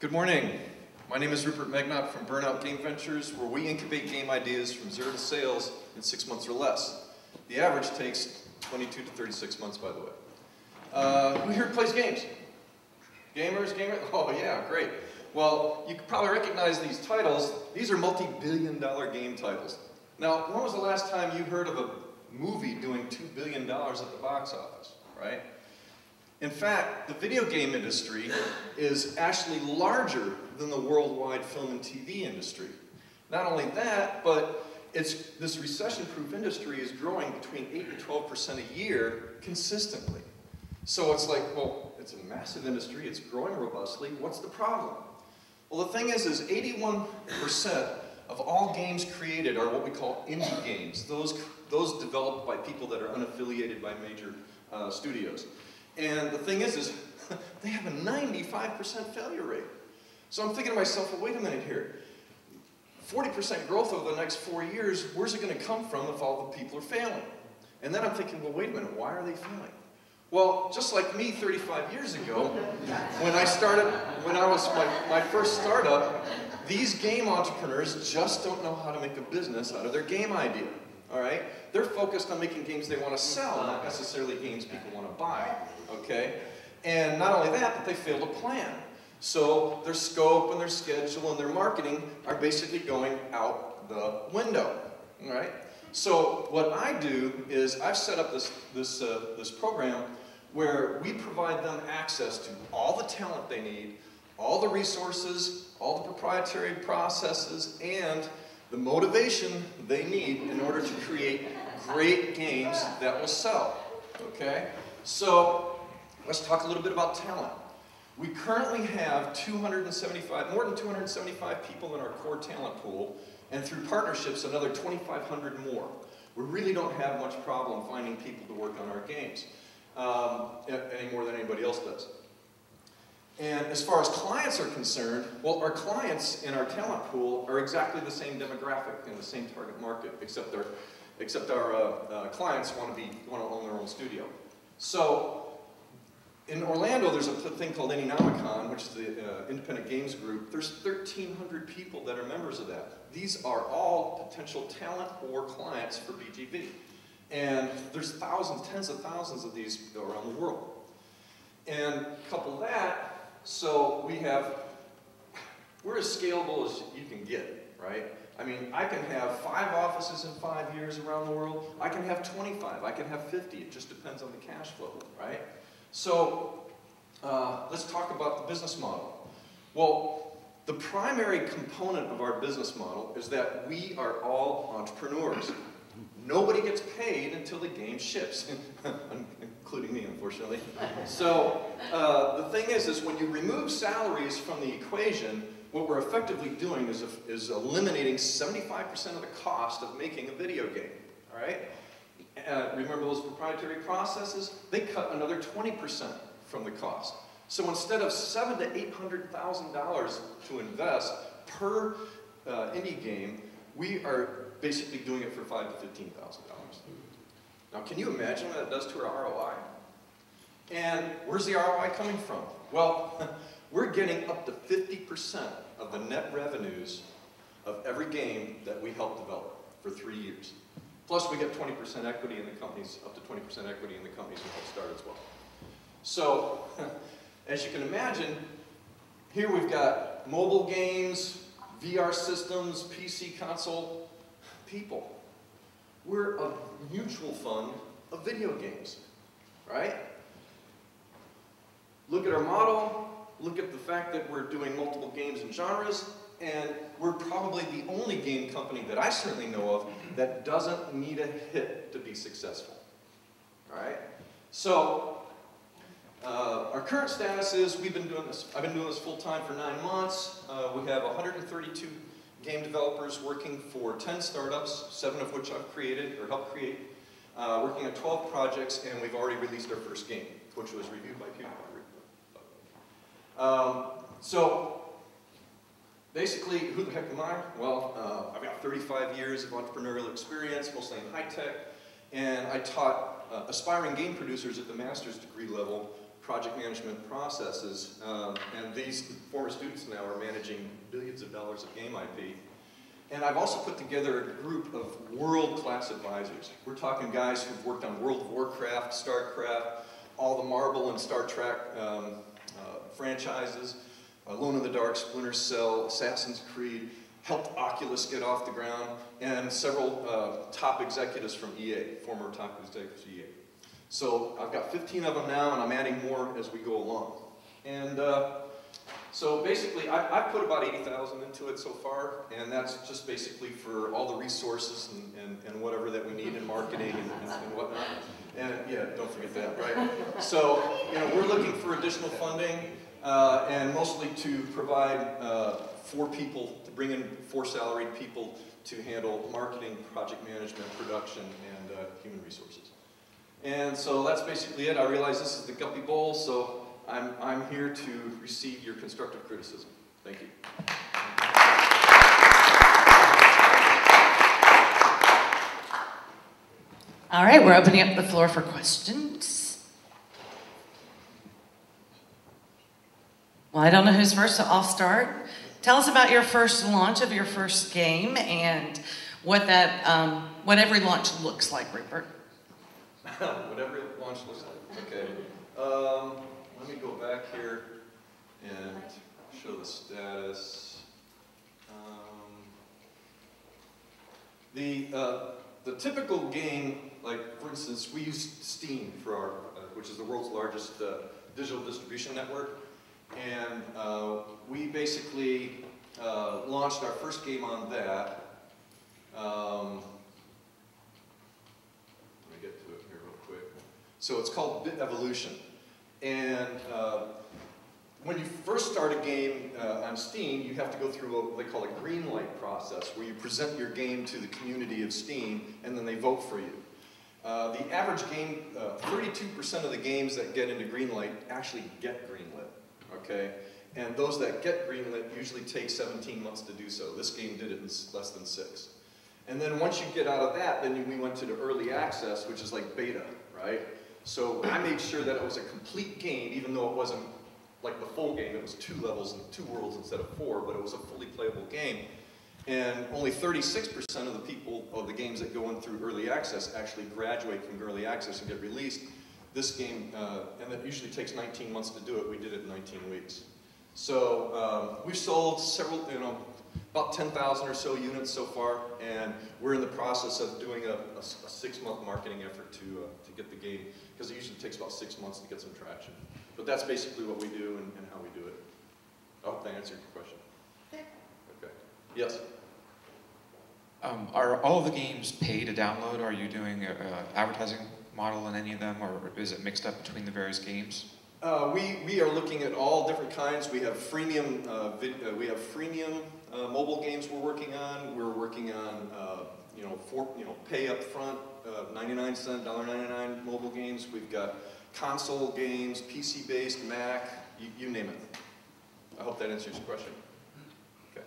Good morning. My name is Rupert Magnot from Burnout Game Ventures, where we incubate game ideas from 0 to sales in 6 months or less. The average takes 22 to 36 months, by the way. Who here plays games? Gamers? Oh yeah, great. Well, you can probably recognize these titles. These are multi-billion-dollar game titles. Now, when was the last time you heard of a movie doing $2 billion at the box office, right? In fact, the video game industry is actually larger than the worldwide film and TV industry. Not only that, but this recession-proof industry is growing between 8 and 12% a year consistently. So it's like, well, it's a massive industry, it's growing robustly, what's the problem? Well, the thing is 81% of all games created are what we call indie games, those developed by people that are unaffiliated by major studios. And the thing is they have a 95% failure rate. So I'm thinking to myself, well, wait a minute here. 40% growth over the next 4 years, where's it going to come from if all the people are failing? And then I'm thinking, well, wait a minute, why are they failing? Well, just like me 35 years ago, when I was my first startup, these game entrepreneurs just don't know how to make a business out of their game idea. All right? They're focused on making games they want to sell, not necessarily games people want to buy. Okay? And not only that, but they fail to plan. So their scope and their schedule and their marketing are basically going out the window. All right? So what I do is I've set up this program where we provide them access to all the talent they need, all the resources, all the proprietary processes, and the motivation they need in order to create great games that will sell. Okay? So let's talk a little bit about talent. We currently have more than 275 people in our core talent pool, and through partnerships, another 2,500 more. We really don't have much problem finding people to work on our games, any more than anybody else does. And as far as clients are concerned, well, our clients in our talent pool are exactly the same demographic and the same target market, except our clients want to own their own studio. So in Orlando, there's a thing called Nomicon, which is the independent games group. There's 1,300 people that are members of that. These are all potential talent or clients for BGV. And there's thousands, tens of thousands of these around the world. And couple that, so we're as scalable as you can get, right? I mean, I can have 5 offices in 5 years around the world. I can have 25, I can have 50. It just depends on the cash flow, right? So let's talk about the business model. Well, the primary component of our business model is that we are all entrepreneurs. Nobody gets paid until the game ships, including me, unfortunately. So the thing is when you remove salaries from the equation, what we're effectively doing is eliminating 75% of the cost of making a video game. All right? Remember those proprietary processes? They cut another 20% from the cost. So instead of $700,000 to $800,000 to invest per indie game, we are basically doing it for $5,000 to $15,000. Now, can you imagine what that does to our ROI? And where's the ROI coming from? Well, we're getting up to 50% of the net revenues of every game that we help develop for 3 years. Plus, we get 20% equity in the companies, up to 20% equity in the companies we help start as well. So, as you can imagine, here we've got mobile games, VR systems, PC console, people. We're a mutual fund of video games, right? Look at our model, look at the fact that we're doing multiple games and genres, and we're probably the only game company that I certainly know of that doesn't need a hit to be successful. All right? So, our current status is I've been doing this full-time for 9 months. We have 132 game developers working for 10 startups, 7 of which I've created or helped create, working on 12 projects, and we've already released our first game, which was reviewed by PewDiePie. So, basically, who the heck am I? Well, I've got 35 years of entrepreneurial experience, mostly in high tech, and I taught aspiring game producers at the master's degree level project management processes, and these former students now are managing billions of dollars of game IP. And I've also put together a group of world-class advisors. We're talking guys who've worked on World of Warcraft, StarCraft, all the Marvel and Star Trek franchises, Alone in the Dark, Splinter Cell, Assassin's Creed, helped Oculus get off the ground, and several top executives from EA, former top executives from EA. So I've got 15 of them now, and I'm adding more as we go along. And so basically, I put about 80,000 into it so far, and that's just basically for all the resources and whatever that we need in marketing and whatnot. And yeah, don't forget that, right? So, you know, we're looking for additional funding, and mostly to provide 4 people, to bring in 4 salaried people to handle marketing, project management, production, and human resources. And so that's basically it. I realize this is the Guppy Bowl, so I'm here to receive your constructive criticism. Thank you. All right, we're opening up the floor for questions. Well, I don't know who's first, so I'll start. Tell us about your first launch of your first game and what that, what every launch looks like, Rupert. What every launch looks like. Okay. Let me go back here and show the status. The typical game, like for instance, we use Steam for our, which is the world's largest digital distribution network, and we basically launched our first game on that. Let me get to it here real quick. So it's called Bit Evolution. And when you first start a game on Steam, you have to go through what they call a green light process, where you present your game to the community of Steam, and then they vote for you. The average game, 32% of the games that get into green light actually get greenlit, okay? And those that get greenlit usually take 17 months to do so. This game did it in less than 6. And then once you get out of that, then we went to the early access, which is like beta, right? So I made sure that it was a complete game, even though it wasn't like the full game. It was 2 levels and 2 worlds instead of 4, but it was a fully playable game. And only 36% of the people, of the games that go in through early access actually graduate from early access and get released. This game, and it usually takes 19 months to do it, we did it in 19 weeks. So we've sold several, you know, about 10,000 or so units so far, and we're in the process of doing a 6-month marketing effort to get the game, because it usually takes about 6 months to get some traction. But that's basically what we do and how we do it. I hope that answered your question. Okay. Yes? Are all of the games paid to download? Are you doing an advertising model in any of them, or is it mixed up between the various games? We are looking at all different kinds. We have freemium mobile games we're working on. We're working on pay up front, 99-cent, $1.99 mobile games. We've got console games, PC-based, Mac, you name it. I hope that answers your question. Okay.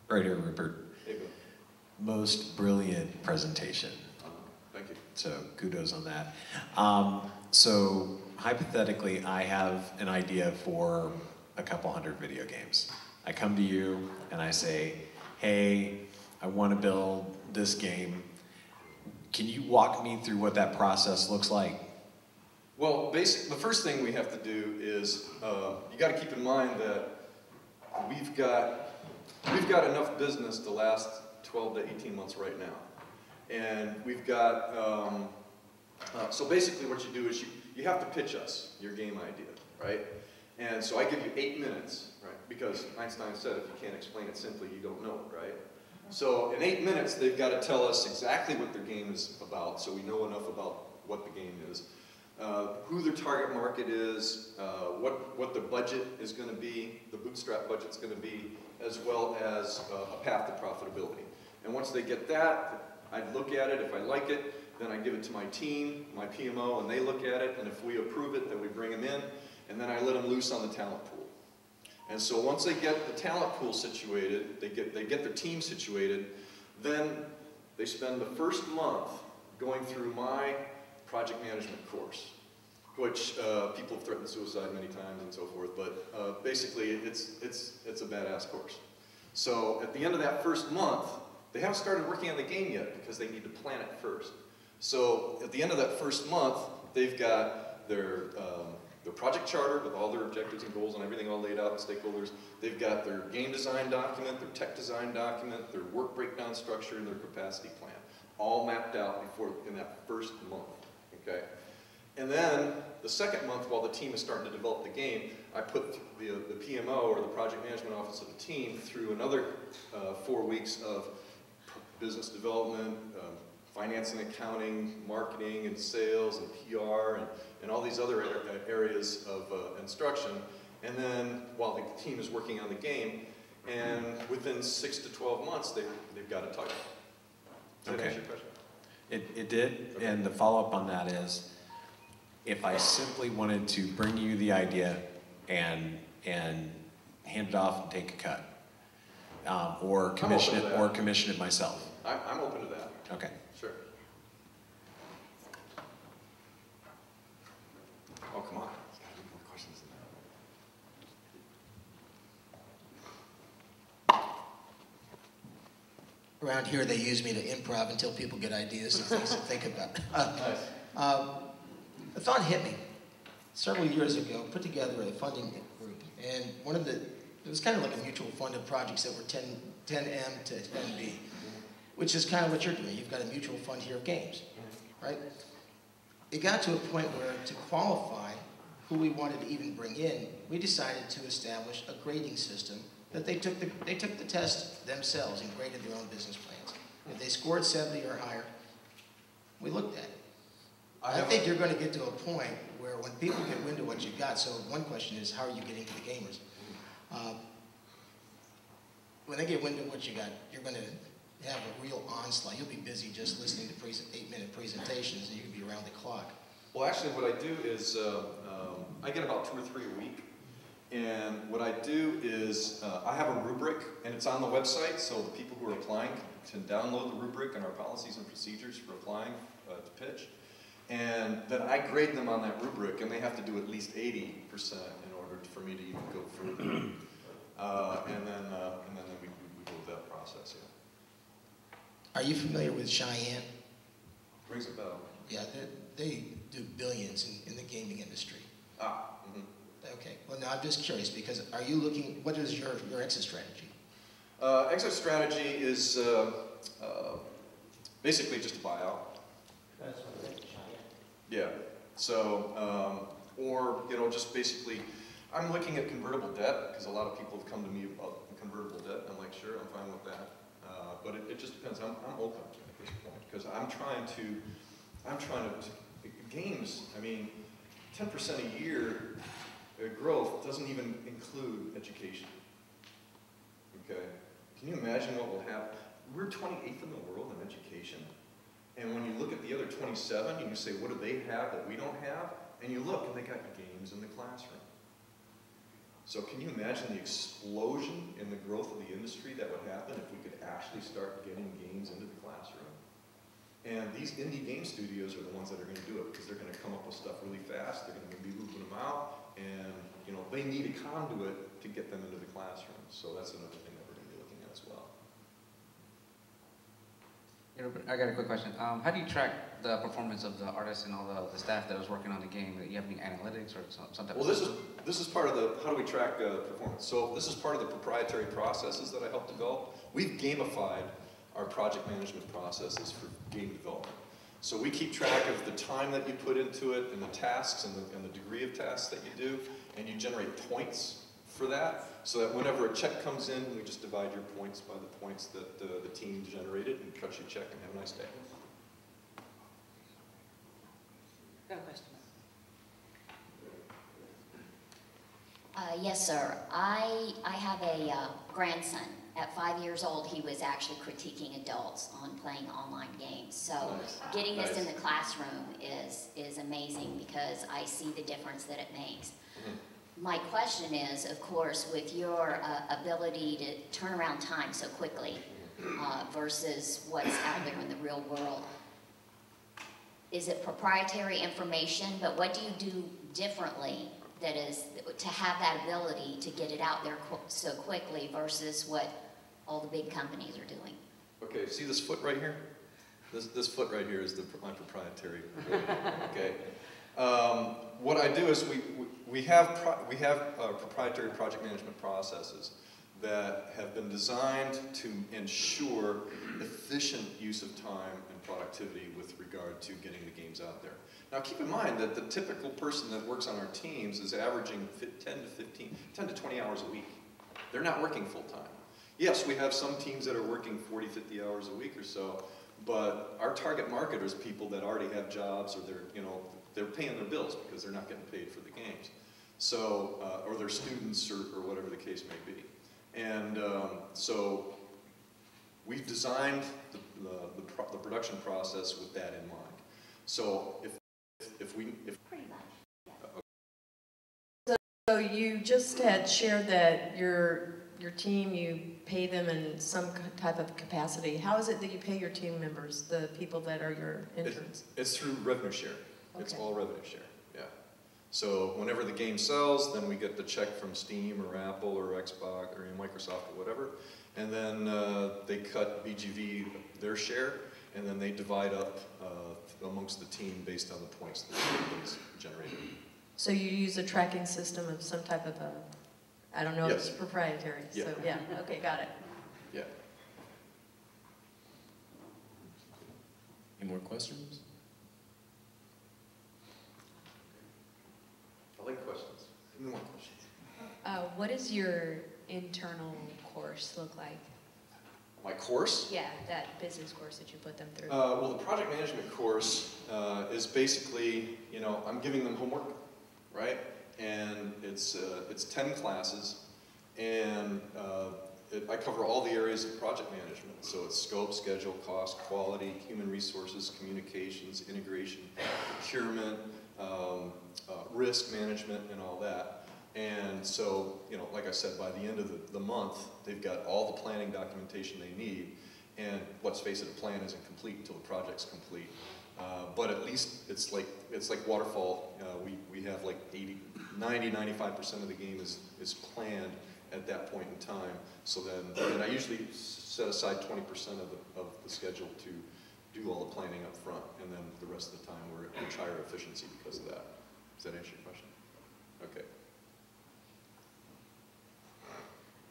Right here, Rupert. Hey, Bill. Most brilliant presentation. Thank you. So kudos on that. So hypothetically, I have an idea for a couple hundred video games. I come to you and I say, hey, I want to build this game. Can you walk me through what that process looks like? Well, the first thing we have to do is you got to keep in mind that we've got enough business to last 12 to 18 months right now, and we've got so basically what you do is you have to pitch us your game idea, right? And so I give you 8 minutes, right? Because Einstein said if you can't explain it simply, you don't know it, right? So in 8 minutes, they've got to tell us exactly what their game is about, so we know enough about what the game is. Who their target market is, what the budget is going to be, the bootstrap budget's going to be, as well as a path to profitability. And once they get that, I'd look at it. If I like it, then I give it to my team, my PMO, and they look at it. And if we approve it, then we bring them in, and then I let them loose on the talent pool. And so once they get the talent pool situated, they get their team situated, then they spend the first month going through my project management course. which people have threatened suicide many times and so forth, but basically it's a badass course. So at the end of that first month, they haven't started working on the game yet because they need to plan it first. So at the end of that first month, they've got their project charter with all their objectives and goals and everything all laid out and stakeholders. They've got their game design document, their tech design document, their work breakdown structure, and their capacity plan, all mapped out in that first month, okay? And then the second month, while the team is starting to develop the game, I put the PMO, or the project management office of the team, through another 4 weeks of business development, finance and accounting, marketing and sales and PR and all these other areas of instruction. And then while the team is working on the game, and within 6 to 12 months, they've got a title. Does that answer your question? It did, Okay. and the follow-up on that is, if I simply wanted to bring you the idea and hand it off and take a cut, or commission it myself. I'm open to that. Okay. Sure. Oh, come on. There's got to be more questions than that. Around here, they use me to improv until people get ideas and things to think about. Nice. The thought hit me several years ago. Put together a funding group, and it was kind of like a mutual fund of projects that were 10M to 10B, which is kind of what you're doing. You've got a mutual fund here of games, right? It got to a point where, to qualify who we wanted to even bring in, we decided to establish a grading system that they took the test themselves and graded their own business plans. If they scored 70 or higher, we looked at it. I think you're going to get to a point where when people get wind of what you've got, so one question is, how are you getting to the gamers? When they get wind of what you got, you're going to have a real onslaught. You'll be busy just listening to 8-minute presentations, and you can be around the clock. Well, actually, what I do is I get about 2 or 3 a week. And what I do is I have a rubric, and it's on the website, so the people who are applying can download the rubric and our policies and procedures for applying to pitch. And then I grade them on that rubric, and they have to do at least 80% in order for me to even go further. And then we go with that process, yeah. Are you familiar with Cheyenne? Rings a bell. Yeah, they do billions in the gaming industry. Ah, mm-hmm. Okay, well now I'm just curious, because are you looking, what is your exit strategy? Exit strategy is basically just a buyout. That's what I think, Cheyenne. Yeah, so, or, just basically, I'm looking at convertible debt, because a lot of people have come to me about convertible debt. I'm like, sure, I'm fine with that. But it just depends. I'm open at this point, because I'm trying to, games, I mean, 10% a year growth doesn't even include education. Okay? Can you imagine what will happen? We're 28th in the world in education. And when you look at the other 27, and you say, what do they have that we don't have? And you look, and they got games in the classroom. So can you imagine the explosion in the growth of the industry that would happen if we could actually start getting games into the classroom? And these indie game studios are the ones that are going to do it, because they're going to come up with stuff really fast. They're going to be looping them out, and they need a conduit to get them into the classroom. So that's another thing that we're going to be looking at as well. I got a quick question. How do you track the performance of the artists and all the staff that was working on the game? Do you have any analytics or some type Well, of system? this is part of the, how do we track performance? So this is part of the proprietary processes that I helped develop. We've gamified our project management processes for game development. So we keep track of the time that you put into it, and the tasks, and the degree of tasks that you do, and you generate points for that, so that whenever a check comes in, we just divide your points by the points that the team generated, and cut your check, and have a nice day. Got a question. Yes, sir. I have a grandson. At 5 years old, he was actually critiquing adults on playing online games. So Nice. getting this Nice. in the classroom is amazing, because I see the difference that it makes. Mm-hmm. My question is, of course, with your ability to turn around time so quickly versus what's out there in the real world, is it proprietary information, but what do you do differently that is, to have that ability to get it out there so quickly versus what all the big companies are doing? Okay, see this foot right here? This foot right here is my proprietary. Okay. What I do is we have proprietary project management processes that have been designed to ensure efficient use of time and productivity with regard to getting the games out there. Now keep in mind that the typical person that works on our teams is averaging 10 to 20 hours a week. They're not working full time. Yes, we have some teams that are working 40, 50 hours a week or so, but our target market is people that already have jobs, or they're paying their bills because they're not getting paid for the games. So, or they're students, or whatever the case may be. And so we've designed the production process with that in mind. So Pretty much. So you just had shared that your team, you pay them in some type of capacity. How is it that you pay your team members, the people that are your interns? It's through revenue share. Okay. It's all revenue share, yeah. So whenever the game sells, then we get the check from Steam or Apple or Xbox or Microsoft or whatever, and then they cut BGV their share, and then they divide up amongst the team based on the points that the game's generated. So you use a tracking system of some type of a, I don't know if it's proprietary, Yeah. so yeah, okay, got it. Yeah. Any more questions? I like questions. Any more questions? What does your internal course look like? My course? Yeah, that business course that you put them through. Well, the project management course is basically, I'm giving them homework, right? And it's 10 classes, and I cover all the areas of project management. So it's scope, schedule, cost, quality, human resources, communications, integration, procurement, risk management, and all that. And so, like I said, by the end of the month, they've got all the planning documentation they need. And let's face it, a plan isn't complete until the project's complete. But at least it's like waterfall. We have like 90–95% of the game is planned at that point in time. So then I usually set aside 20% of the schedule to do all the planning up front, and then the rest of the time we're at much higher efficiency because of that. Does that answer your question? Okay.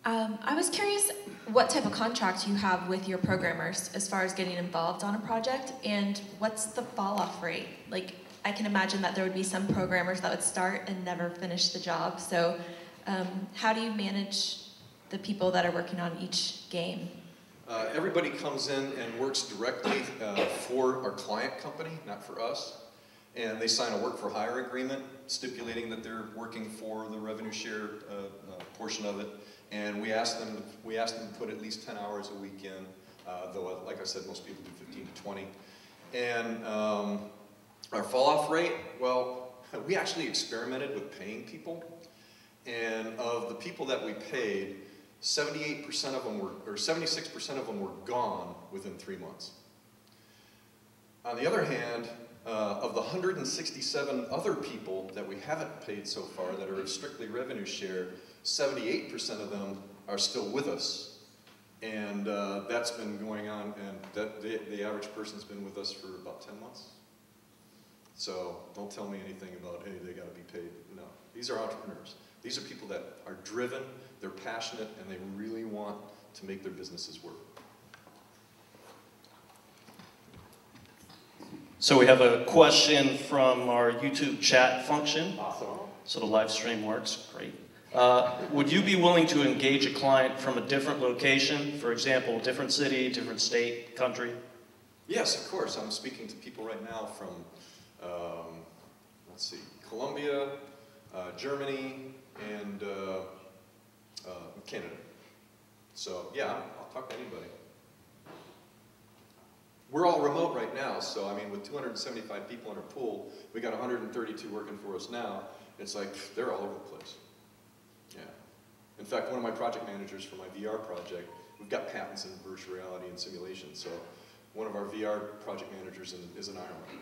I was curious what type of contract you have with your programmers as far as getting involved on a project, and what's the fall-off rate? Like, I can imagine that there would be some programmers that would start and never finish the job. So how do you manage the people that are working on each game? Everybody comes in and works directly for our client company, not for us. And they sign a work for hire agreement stipulating that they're working for the revenue share portion of it. And we ask them to put at least 10 hours a week in, though, like I said, most people do 15 to 20. And our fall-off rate, well, we actually experimented with paying people. And of the people that we paid, 78% of them were, or 76% of them were gone within 3 months. On the other hand, of the 167 other people that we haven't paid so far that are strictly revenue share, 78% of them are still with us. And that's been going on, and the average person's been with us for about 10 months. So don't tell me anything about, hey, they gotta be paid. No, these are entrepreneurs. These are people that are driven, they're passionate, and they really want to make their businesses work. So we have a question from our YouTube chat function. Awesome. So the live stream works, great. Would you be willing to engage a client from a different location, for example, different city, different state, country? Yes, of course. I'm speaking to people right now from, let's see, Colombia, Germany, and Canada. So yeah, I'll talk to anybody. We're all remote right now, so I mean, with 275 people in our pool, we got 132 working for us now. It's like, they're all over the place. Yeah. In fact, one of my project managers for my VR project, we've got patents in virtual reality and simulation, so one of our VR project managers is in Ireland.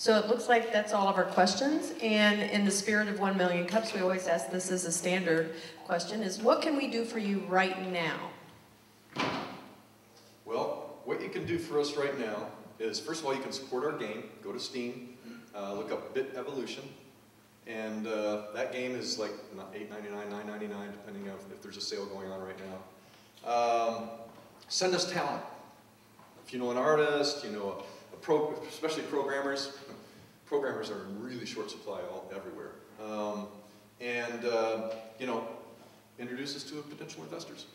So it looks like that's all of our questions. And in the spirit of 1 Million Cups, we always ask this as a standard question, is what can we do for you right now? Well, what you can do for us right now is, first of all, you can support our game. Go to Steam, look up Bit Evolution, and that game is like $8.99, $9.99, depending on if there's a sale going on right now. Send us talent. If you know an artist, you know especially programmers. Programmers are in really short supply everywhere. You know, introduce us to potential investors.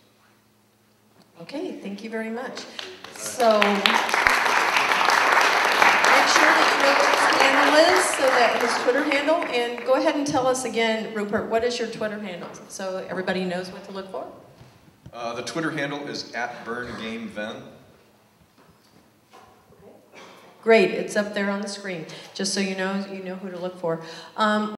Okay, thank you very much. So make sure that you know what his handle is, so that his Twitter handle, and go ahead and tell us again, Rupert, what is your Twitter handle, so everybody knows what to look for? The Twitter handle is @BurnGameVen. Great, it's up there on the screen, just so you know who to look for.